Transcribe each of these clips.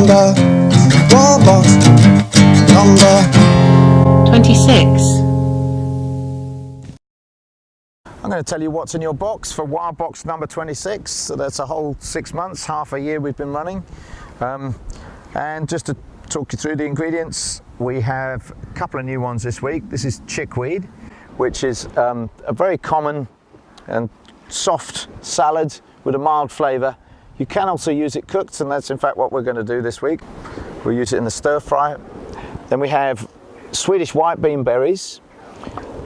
number, wall box number 26. I'm going to tell you what's in your box for wild box number 26. So that's a whole 6 months, half a year we've been running. And just to talk you through the ingredients, we have a couple of new ones this week. This is chickweed, which is a very common and soft salad with a mild flavour. You can also use it cooked, and that's in fact what we're going to do this week. We'll use it in the stir fry. Then we have Swedish white bean berries.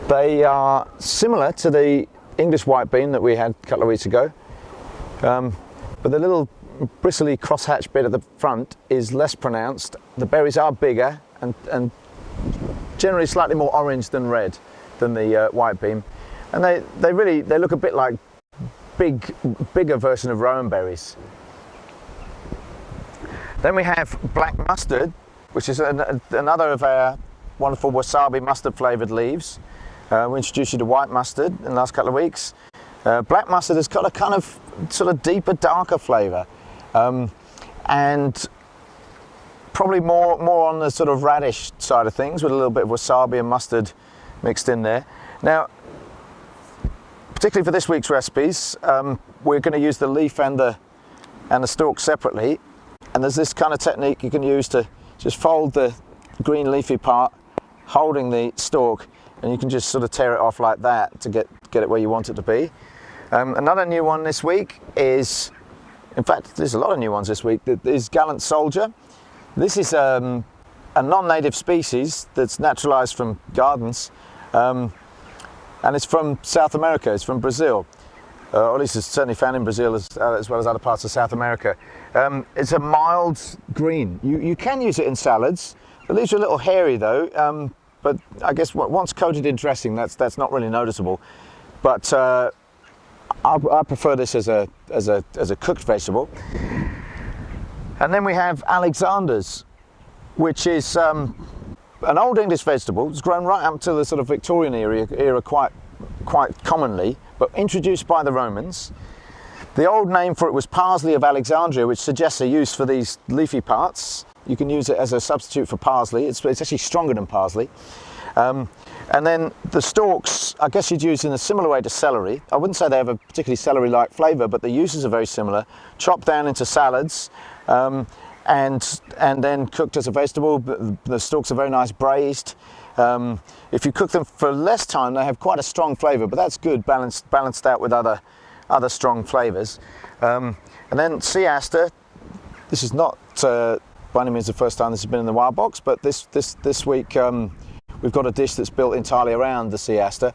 They are similar to the English white bean that we had a couple of weeks ago, but the little bristly crosshatch bit at the front is less pronounced. The berries are bigger and generally slightly more orange than red than the white bean, and they look a bit like bigger version of rowan berries. Then we have black mustard, which is another of our wonderful wasabi mustard flavoured leaves. We introduced you to white mustard in the last couple of weeks. Black mustard has got a kind of sort of deeper, darker flavour, and probably more on the sort of radish side of things, with a little bit of wasabi and mustard mixed in there. Now, particularly for this week's recipes, we're going to use the leaf and the stalk separately, and there's this kind of technique you can use to just fold the green leafy part, holding the stalk, and you can just sort of tear it off like that to get it where you want it to be. Another new one this week is, in fact there's a lot of new ones this week, is gallant soldier. This is a non-native species that's naturalized from gardens, and it's from South America. It's from Brazil, or at least it's certainly found in Brazil as well as other parts of South America. It's a mild green. You can use it in salads. The leaves are a little hairy though, but I guess once coated in dressing, that's not really noticeable. But I prefer this as a cooked vegetable. And then we have Alexander's, which is an old English vegetable. It's grown right up to the sort of Victorian era quite commonly, but introduced by the Romans. The old name for it was parsley of Alexandria, which suggests a use for these leafy parts. You can use it as a substitute for parsley. It's actually stronger than parsley. And then the stalks, I guess you'd use in a similar way to celery. I wouldn't say they have a particularly celery-like flavour, but the uses are very similar. Chopped down into salads, and then cooked as a vegetable. The stalks are very nice braised. If you cook them for less time, they have quite a strong flavour, but that's good, balanced out with other strong flavours. And then sea aster. This is not by any means the first time this has been in the wild box, but this week we've got a dish that's built entirely around the sea aster.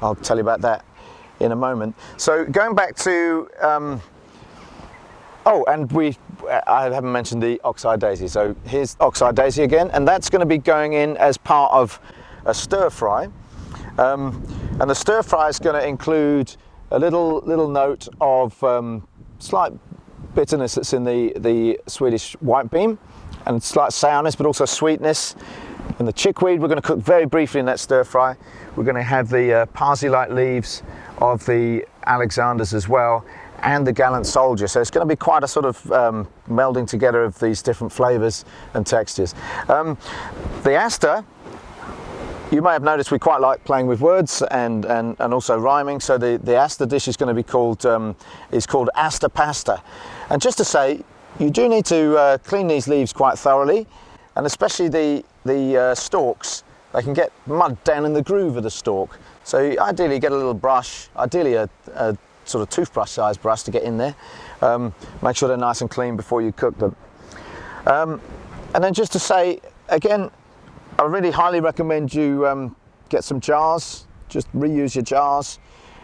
I'll tell you about that in a moment. So going back to I haven't mentioned the oxeye daisy. So here's oxeye daisy again, and that's going to be going in as part of a stir fry. And the stir fry is going to include a little note of slight bitterness that's in the Swedish white bean, and slight sourness, but also sweetness. And the chickweed we're going to cook very briefly in that stir fry. We're going to have the parsley-like leaves of the Alexanders as well, and the gallant soldier. So it's going to be quite a sort of melding together of these different flavours and textures. The aster, you may have noticed we quite like playing with words and also rhyming. So the aster dish is going to be called aster pasta. And just to say, you do need to clean these leaves quite thoroughly, and especially the stalks. They can get mud down in the groove of the stalk. So ideally get a little brush, ideally a sort of toothbrush sized brush to get in there. Make sure they're nice and clean before you cook them. And then just to say, again, I really highly recommend you get some jars, just reuse your jars.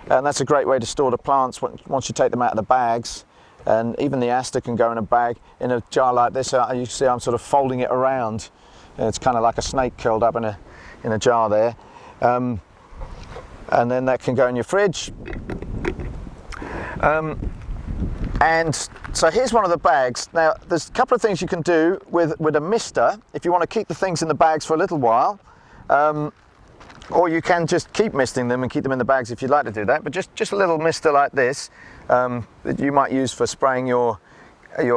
And that's a great way to store the plants once you take them out of the bags. And even the aster can go in a bag. In a jar like this, you see I'm sort of folding it around. It's kind of like a snake curled up in a jar there. And then that can go in your fridge. And so here's one of the bags. Now there's a couple of things you can do with a mister if you want to keep the things in the bags for a little while. Or you can just keep misting them and keep them in the bags if you'd like to do that. But just a little mister like this that you might use for spraying your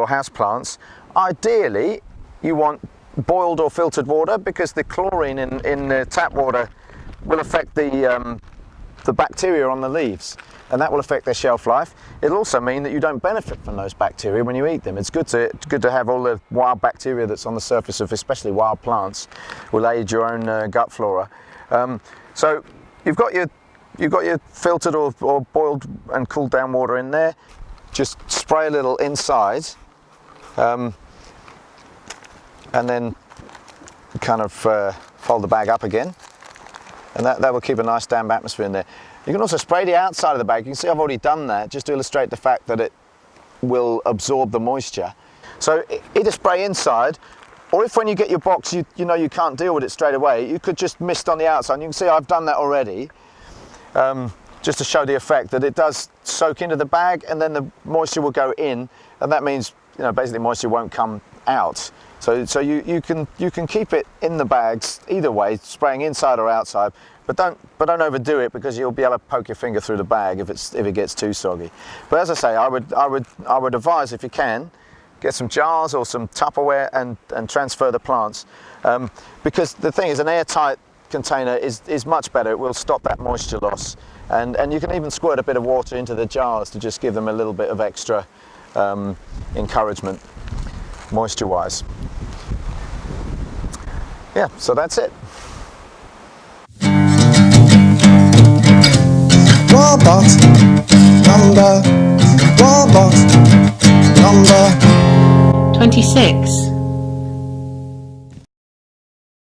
house plants. Ideally, you want boiled or filtered water, because the chlorine in the tap water will affect the bacteria on the leaves, and that will affect their shelf life. It'll also mean that you don't benefit from those bacteria when you eat them. It's good to have all the wild bacteria that's on the surface of especially wild plants. Will aid your own gut flora. So you've got your filtered or boiled and cooled down water in there. Just spray a little inside, and then kind of fold the bag up again, and that will keep a nice damp atmosphere in there. You can also spray the outside of the bag. You can see I've already done that just to illustrate the fact that it will absorb the moisture. So either spray inside, or if when you get your box you know you can't deal with it straight away, you could just mist on the outside. And you can see I've done that already, just to show the effect that it does soak into the bag, and then the moisture will go in, and that means basically moisture won't come out. So you can keep it in the bags either way, spraying inside or outside, but don't overdo it, because you'll be able to poke your finger through the bag if it gets too soggy. But as I say, I would advise, if you can, get some jars or some Tupperware and transfer the plants, because the thing is, an airtight container is much better. It will stop that moisture loss, and you can even squirt a bit of water into the jars to just give them a little bit of extra encouragement moisture wise. Yeah, so that's it. Robot number 26.